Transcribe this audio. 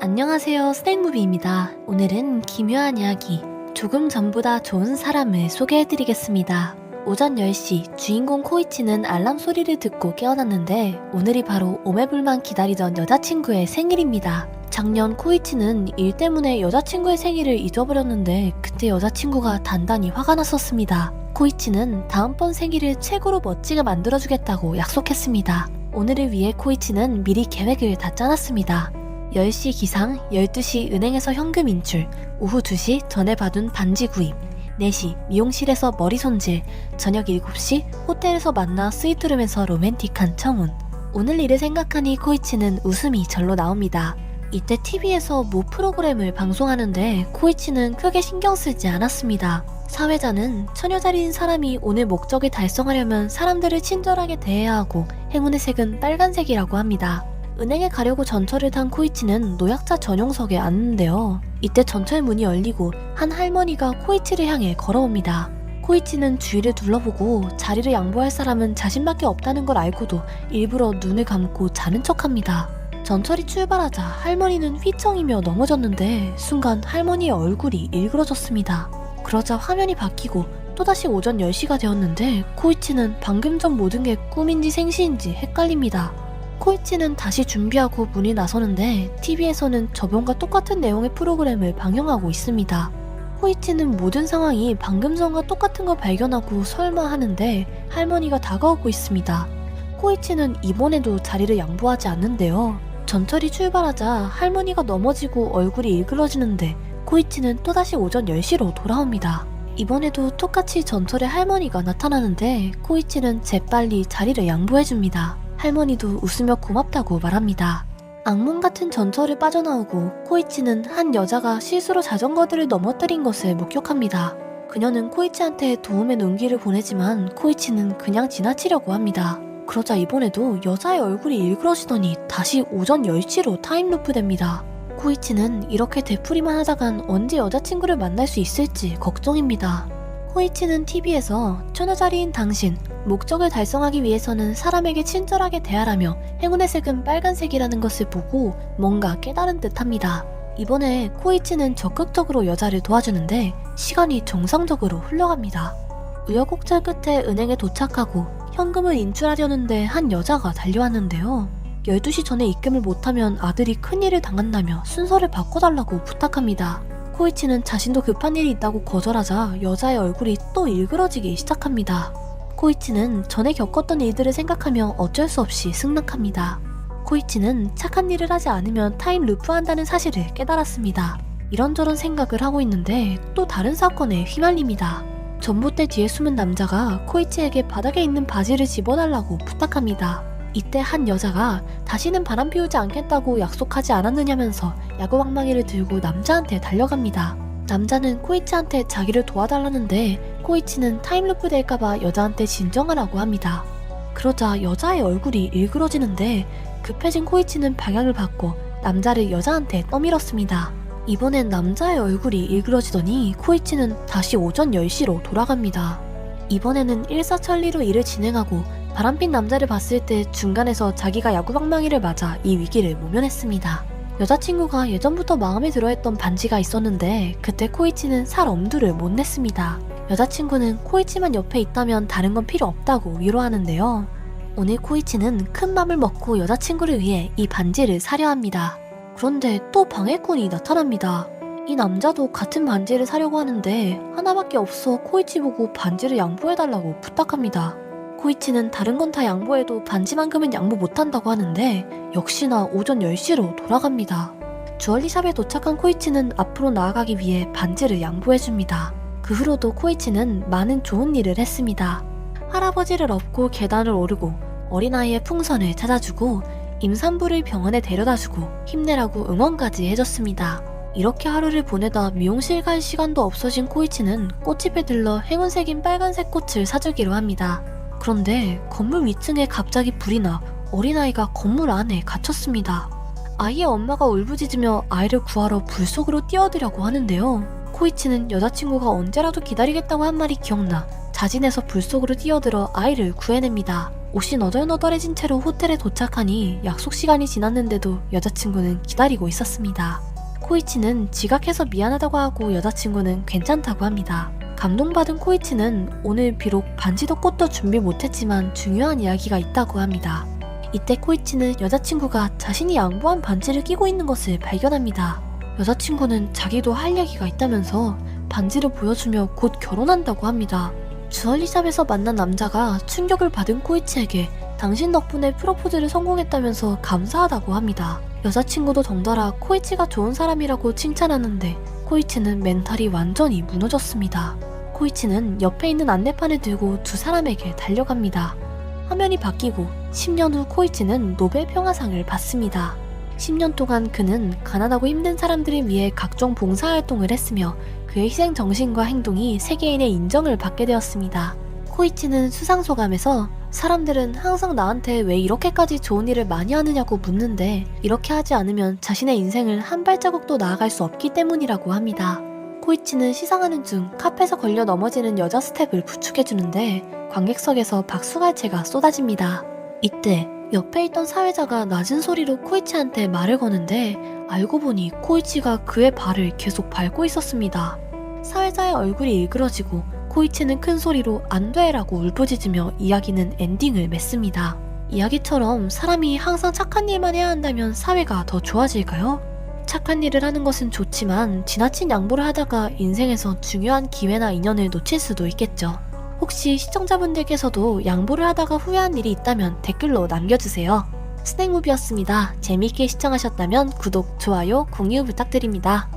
안녕하세요, 스낵무비입니다. 오늘은 기묘한 이야기, 조금 전보다 좋은 사람을 소개해드리겠습니다. 오전 10시 주인공 코이치는 알람 소리를 듣고 깨어났는데 오늘이 바로 오매불만 기다리던 여자친구의 생일입니다. 작년 코이치는 일 때문에 여자친구의 생일을 잊어버렸는데 그때 여자친구가 단단히 화가 났었습니다. 코이치는 다음번 생일을 최고로 멋지게 만들어주겠다고 약속했습니다. 오늘을 위해 코이치는 미리 계획을 다 짜놨습니다. 10시 기상, 12시 은행에서 현금 인출, 오후 2시 전에 받은 반지 구입, 4시 미용실에서 머리 손질, 저녁 7시 호텔에서 만나 스위트룸에서 로맨틱한 청혼. 오늘 일을 생각하니 코이치는 웃음이 절로 나옵니다. 이때 TV에서 모 프로그램을 방송하는데 코이치는 크게 신경 쓰지 않았습니다. 사회자는 처녀자리인 사람이 오늘 목적을 달성하려면 사람들을 친절하게 대해야 하고 행운의 색은 빨간색이라고 합니다. 은행에 가려고 전철을 탄 코이치는 노약자 전용석에 앉는데요. 이때 전철 문이 열리고 한 할머니가 코이치를 향해 걸어옵니다. 코이치는 주위를 둘러보고 자리를 양보할 사람은 자신밖에 없다는 걸 알고도 일부러 눈을 감고 자는 척합니다. 전철이 출발하자 할머니는 휘청이며 넘어졌는데 순간 할머니의 얼굴이 일그러졌습니다. 그러자 화면이 바뀌고 또다시 오전 10시가 되었는데 코이치는 방금 전 모든 게 꿈인지 생시인지 헷갈립니다. 코이치는 다시 준비하고 문이 나서는데 TV에서는 저번과 똑같은 내용의 프로그램을 방영하고 있습니다. 코이치는 모든 상황이 방금 전과 똑같은 걸 발견하고 설마 하는데 할머니가 다가오고 있습니다. 코이치는 이번에도 자리를 양보하지 않는데요. 전철이 출발하자 할머니가 넘어지고 얼굴이 일그러지는데 코이치는 또다시 오전 10시로 돌아옵니다. 이번에도 똑같이 전철에 할머니가 나타나는데 코이치는 재빨리 자리를 양보해줍니다. 할머니도 웃으며 고맙다고 말합니다. 악몽 같은 전철을 빠져나오고 코이치는 한 여자가 실수로 자전거들을 넘어뜨린 것을 목격합니다. 그녀는 코이치한테 도움의 눈길을 보내지만 코이치는 그냥 지나치려고 합니다. 그러자 이번에도 여자의 얼굴이 일그러지더니 다시 오전 10시로 타임루프 됩니다. 코이치는 이렇게 되풀이만 하다간 언제 여자친구를 만날 수 있을지 걱정입니다. 코이치는 TV에서 처녀자리인 당신, 목적을 달성하기 위해서는 사람에게 친절하게 대하라며 행운의 색은 빨간색이라는 것을 보고 뭔가 깨달은 듯 합니다. 이번에 코이치는 적극적으로 여자를 도와주는데 시간이 정상적으로 흘러갑니다. 우여곡절 끝에 은행에 도착하고 현금을 인출하려는데 한 여자가 달려왔는데요. 12시 전에 입금을 못하면 아들이 큰일을 당한다며 순서를 바꿔달라고 부탁합니다. 코이치는 자신도 급한 일이 있다고 거절하자 여자의 얼굴이 또 일그러지기 시작합니다. 코이치는 전에 겪었던 일들을 생각하며 어쩔 수 없이 승낙합니다. 코이치는 착한 일을 하지 않으면 타임 루프한다는 사실을 깨달았습니다. 이런저런 생각을 하고 있는데 또 다른 사건에 휘말립니다. 전봇대 뒤에 숨은 남자가 코이치에게 바닥에 있는 바지를 집어달라고 부탁합니다. 이때 한 여자가 다시는 바람 피우지 않겠다고 약속하지 않았느냐면서 야구방망이를 들고 남자한테 달려갑니다. 남자는 코이치한테 자기를 도와달라는데 코이치는 타임루프 될까봐 여자한테 진정하라고 합니다. 그러자 여자의 얼굴이 일그러지는데 급해진 코이치는 방향을 바꿔 남자를 여자한테 떠밀었습니다. 이번엔 남자의 얼굴이 일그러지더니 코이치는 다시 오전 10시로 돌아갑니다. 이번에는 일사천리로 일을 진행하고 바람핀 남자를 봤을 때 중간에서 자기가 야구방망이를 맞아 이 위기를 모면했습니다. 여자친구가 예전부터 마음에 들어했던 반지가 있었는데 그때 코이치는 살 엄두를 못 냈습니다. 여자친구는 코이치만 옆에 있다면 다른 건 필요 없다고 위로하는데요. 오늘 코이치는 큰 맘을 먹고 여자친구를 위해 이 반지를 사려 합니다. 그런데 또 방해꾼이 나타납니다. 이 남자도 같은 반지를 사려고 하는데 하나밖에 없어 코이치 보고 반지를 양보해달라고 부탁합니다. 코이치는 다른 건 다 양보해도 반지만큼은 양보 못한다고 하는데 역시나 오전 10시로 돌아갑니다. 주얼리샵에 도착한 코이치는 앞으로 나아가기 위해 반지를 양보해줍니다. 그 후로도 코이치는 많은 좋은 일을 했습니다. 할아버지를 업고 계단을 오르고 어린아이의 풍선을 찾아주고 임산부를 병원에 데려다주고 힘내라고 응원까지 해줬습니다. 이렇게 하루를 보내다 미용실 갈 시간도 없어진 코이치는 꽃집에 들러 행운색인 빨간색 꽃을 사주기로 합니다. 그런데 건물 위층에 갑자기 불이 나 어린아이가 건물 안에 갇혔습니다. 아이의 엄마가 울부짖으며 아이를 구하러 불 속으로 뛰어들려고 하는데요. 코이치는 여자친구가 언제라도 기다리겠다고 한 말이 기억나 자진해서 불 속으로 뛰어들어 아이를 구해냅니다. 옷이 너덜너덜해진 채로 호텔에 도착하니 약속 시간이 지났는데도 여자친구는 기다리고 있었습니다. 코이치는 지각해서 미안하다고 하고 여자친구는 괜찮다고 합니다. 감동받은 코이치는 오늘 비록 반지도 꽃도 준비 못했지만 중요한 이야기가 있다고 합니다. 이때 코이치는 여자친구가 자신이 양보한 반지를 끼고 있는 것을 발견합니다. 여자친구는 자기도 할 얘기가 있다면서 반지를 보여주며 곧 결혼한다고 합니다. 주얼리샵에서 만난 남자가 충격을 받은 코이치에게 당신 덕분에 프로포즈를 성공했다면서 감사하다고 합니다. 여자친구도 덩달아 코이치가 좋은 사람이라고 칭찬하는데 코이치는 멘탈이 완전히 무너졌습니다. 코이치는 옆에 있는 안내판을 들고 두 사람에게 달려갑니다. 화면이 바뀌고 10년 후 코이치는 노벨 평화상을 받습니다. 10년 동안 그는 가난하고 힘든 사람들을 위해 각종 봉사활동을 했으며 그의 희생 정신과 행동이 세계인의 인정을 받게 되었습니다. 코이치는 수상소감에서 사람들은 항상 나한테 왜 이렇게까지 좋은 일을 많이 하느냐고 묻는데 이렇게 하지 않으면 자신의 인생을 한 발자국도 나아갈 수 없기 때문이라고 합니다. 코이치는 시상하는 중 카펫에 걸려 넘어지는 여자 스텝을 부축해주는데 관객석에서 박수갈채가 쏟아집니다. 이때 옆에 있던 사회자가 낮은 소리로 코이치한테 말을 거는데 알고 보니 코이치가 그의 발을 계속 밟고 있었습니다. 사회자의 얼굴이 일그러지고 코이치는 큰 소리로 안 돼라고 울부짖으며 이야기는 엔딩을 맺습니다. 이야기처럼 사람이 항상 착한 일만 해야 한다면 사회가 더 좋아질까요? 착한 일을 하는 것은 좋지만 지나친 양보를 하다가 인생에서 중요한 기회나 인연을 놓칠 수도 있겠죠. 혹시 시청자분들께서도 양보를 하다가 후회한 일이 있다면 댓글로 남겨주세요. 스낵무비였습니다. 재미있게 시청하셨다면 구독, 좋아요, 공유 부탁드립니다.